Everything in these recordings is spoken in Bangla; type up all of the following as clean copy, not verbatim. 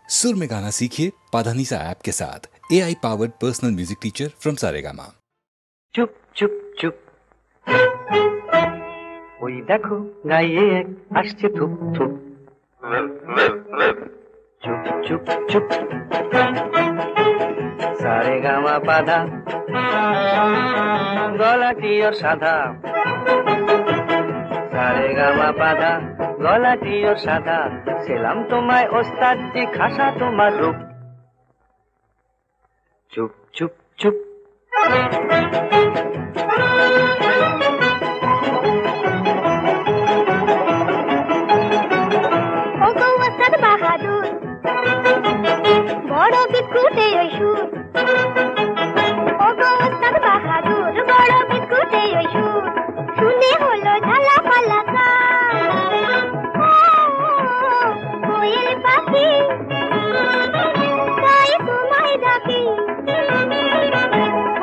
सुर में गाना सीखिए पाधानीसा ऐप के साथ। AI powered personal music teacher from Saregama. चुप चुप चुप ওই দেখো গাইয়ে এক আসছে থুপ থুপ চুপ চুপ চুপ সারেগামা পাধা গলাটি ওর সাদা সারেগামা পাধা গলাটি ওর সাদা সেলাম তোমায় ওস্তাদজি খাসা তোমার রূপ চুপ চুপ চুপ বড় বিস্কুটে ওই সুর ও গো ওস্তাদ বাহাদুর বড় বিস্কুটে ওই সুর শুনে হলো ঝালা পালা কোয়েল পাখি তাই তোমায় ডাকি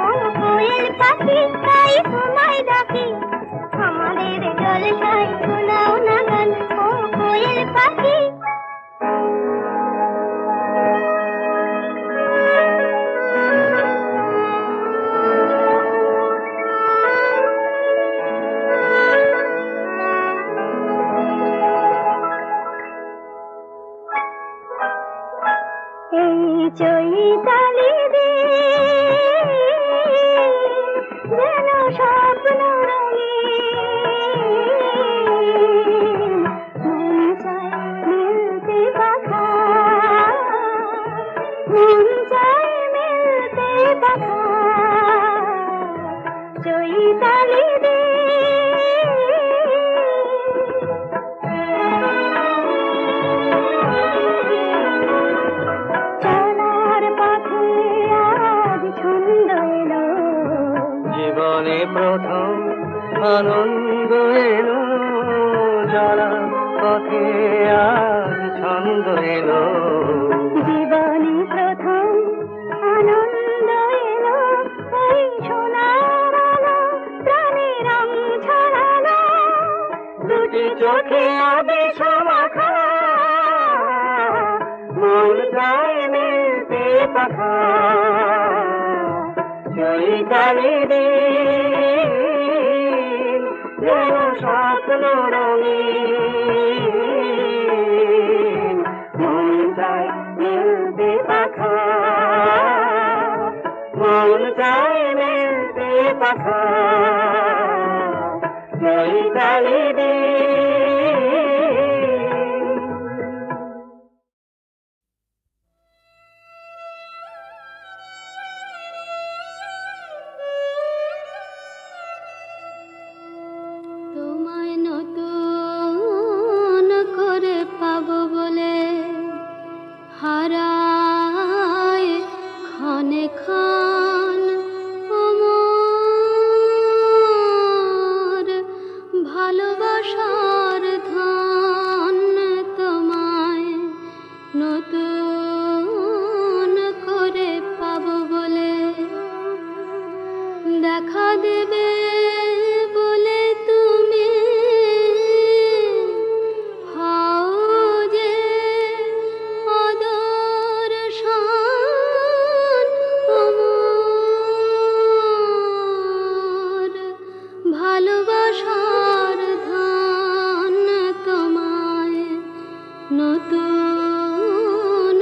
ও কোয়েল পাখি তাই তোমায় ডাকি আমাদের জলসায় শোনাও না গান ও কোয়েল পাখি চৈতালি রে যেন স্বপ্ন রঙিন মন চায় মিলতে পাখা মন চায় মিলতে পাখা চৈতালি রে জীবনে প্রথম আনন্দ এলো যারা পথে আজ ছন্দ এলো জীবনে প্রথম আনন্দ এলো এই সোনার আলো প্রাণে রং ছড়ালো দুটি চোখে আবেশ মাখা মন চায় মিলতে পাখা চৈতালি দিন যেন স্বপ্ন রঙিন মন চায় মিলতে পাখা মন চায় মিলতে পাখা চৈতালি দিন হারায় ক্ষণে ক্ষণ আমার ভালোবাসার ধন তোমায় নতুন করে পাবো বলে দেখা দেবে বলে তুমি ভালোবাসার ধন তোমায় নতুন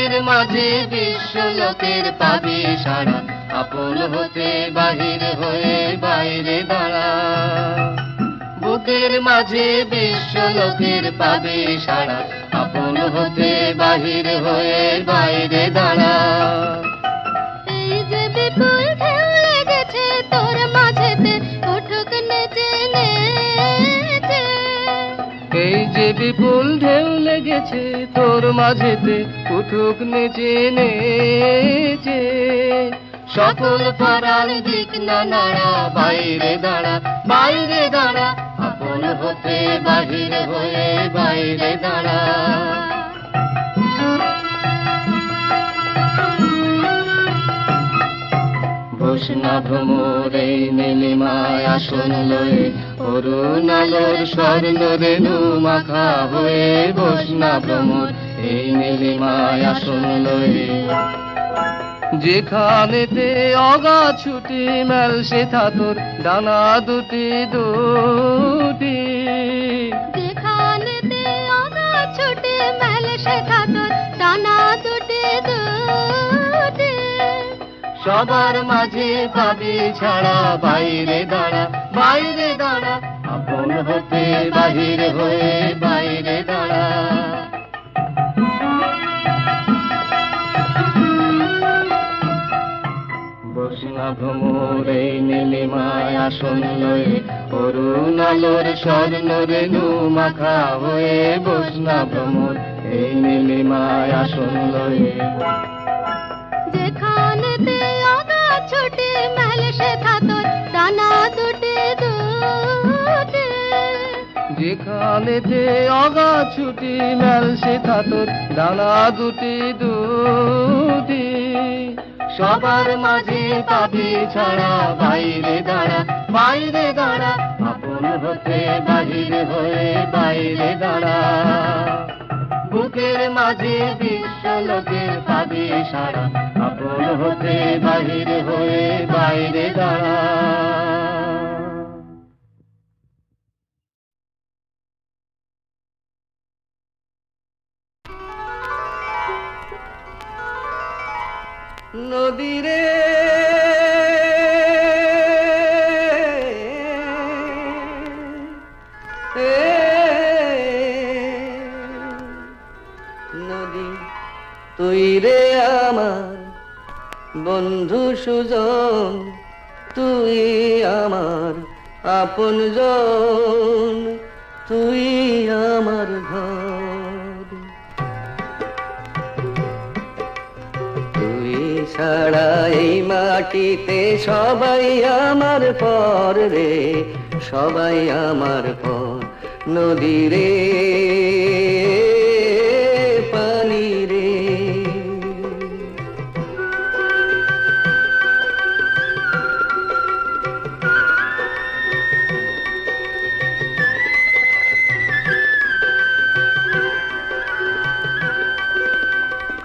বুকের মাঝে বিশ্ব লোকের পাবি সারা, আপন হতে বাহির হয়ে বাইরে দাঁড়া। বুকের মাঝে বিশ্ব লোকের পাবি সারা, আপন হতে বাহির হয়ে বাইরে দাঁড়া। এই যে বিপুল ঢেউ লেগেছে তোর মাঝেতে, উঠুক নেচে নেচে। এই যে বিপুল ঢেউ লেগেছে তোর মাঝেতে, উঠুক নেচে নেচে। সকল পাড়ার দিক না নাড়া, বাইরে দাঁড়া বাইরে দাঁড়া, আপন হতে বাহির হয়ে বাইরে দাঁড়া। বসনা ভ্রমর এই নীলিমায় আসন লয়ে, অরুণ আলোর স্বর্ণ রেণু মাখা হয়ে। বসনা ভ্রমর এই নীলিমায় আসন লয়ে, যেখানেতে অগা ছুটি মেল সেথা তোর ডানা দুটি দুটি। যেখানেতে অগা ছুটে মেল সেথা তোর ডানা দুটি দুটি। সবার মাঝে পাবি ছাড়া, বাইরে দাঁড়া বাইরে দাঁড়া, আপন হতে বাহির হয়ে বাইরে দাঁড়া। বসনা ভ্রমর এই নীলিমায় আসন লয়ে, অরুণ আলোর স্বর্ণ রেণু মাখা হয়ে। বসনা ভ্রমর এই নীলিমায় আসন লয়ে, যেখানেতে অগা ছুটে মেল সেথা তোর ডানা দুটি দুটি। যেখানেতে অগা ছুটি মেল সেথা তোর ডানা দুটি দুটি। সবার মাঝে পাবি ছাড়া, বাইরে দাঁড়া বাইরে দাঁড়া, আপন হতে বাহির হয়ে বাইরে দাঁড়া। বুকের মাঝে বিশ্ব লোকের পাবি সারা, আপন হতে বাহির হয়ে বাইরে দাঁড়া। নদীরে নদী, তুই রে আমার বন্ধু সুজন, তুই আমার আপনজন, তুই আমার ঘর। তুই ছাড়া এই মাটিতে সবাই আমার পর রে, সবাই আমার পর। নদী রে পানি রে,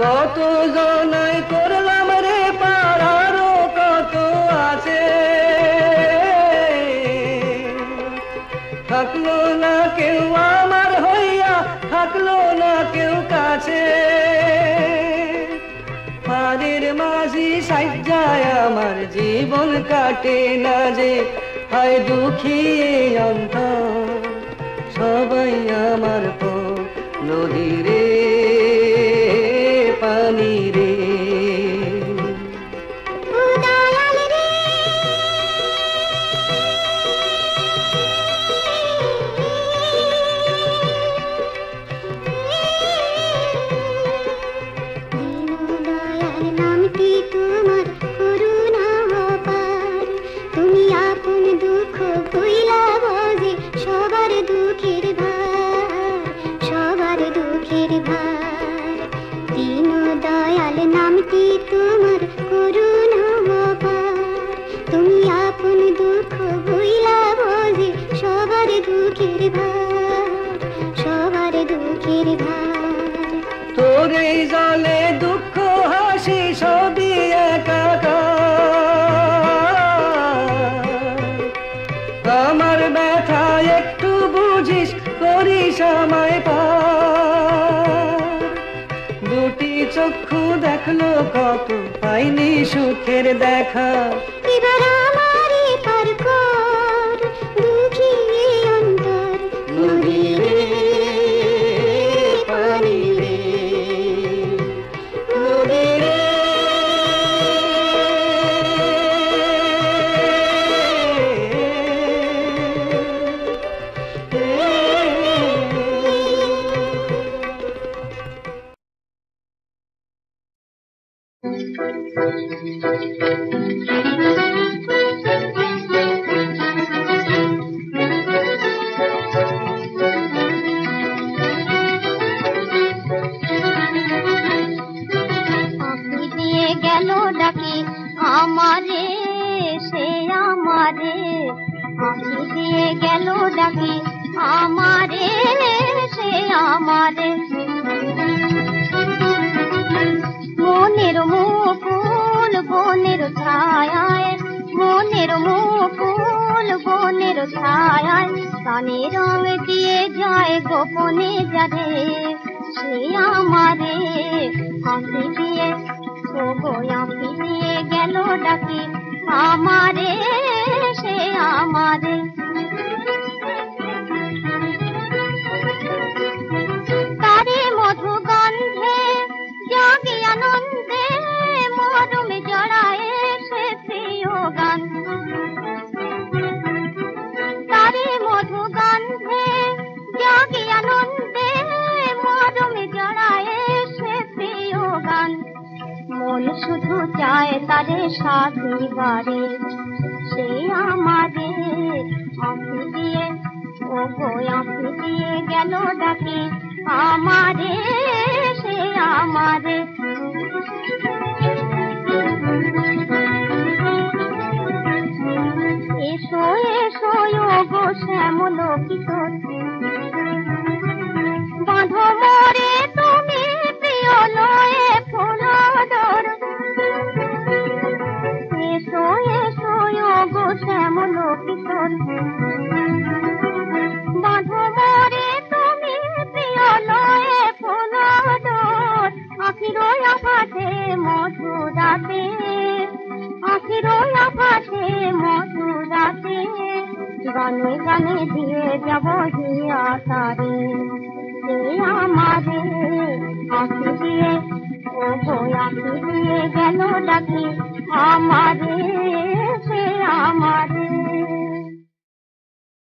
কত জনাই করলাম রে পাড়ারও কত আছে, থাকলো না কেউ আমার হইয়া, থাকলো না কেউ কাছে। পাড়ের মাঝি সাজ্জায় আমার জীবন কাটে না যে, হায় দুঃখী অন্তর সবাই আমার পর। নদী রে পানি রে, তোর এই জলে দুঃখ হাসি সবই একাকার। আমার ব্যথা একটু বুঝিস, করিস আমায় পার। দুটি চক্ষু দেখলো কত পাইনি সুখের দেখা। এবার আমারে পার কর দুঃখী অন্তর নদী রে পানি রে নদী রে আমারে সে আমারে আঁখি দিয়ে গেল ডাকি আমারে সে আমারে মনের মুকুল বনের ছায়ায় মনের মুকুল বনের ছায়ায় কানে রং দিয়ে যায় গোপনে যারে সে আমারে আঁখি দিয়ে ও গো আঁখি দিয়ে গেল ডাকি আমারে সে আমারে তারে মধু গন্ধে জাগি আনন্দে মরমে জড়ায় সে প্রিয় গান তারে মধু গন্ধে জাগি আনন্দে মরমে জড়ায় সে প্রিয় গান মন শুধু চায় তারে সাথী বারে সে আমারে আঁখি দিয়ে ও গো আঁখি দিয়ে গেল ডাকি আমারে সে আমারে এসো এসো ও গো শ্যামল কিশোর বাঁধো মোরে তুমি প্রিয় লয়ে ফুলডোর এসো এসো ও গো শ্যামল কিশোর বাঁধো মোরে তুমি প্রিয় লয়ে ফুলডোর আখির আকাশে মধুরাতে আখির আকাশে মধুরাতে গানে গানে দিয়ে যাব হিয়া তারে সে আমারে আঁখি দিয়ে ও গো আঁখি দিয়ে গেল ডাকি আমার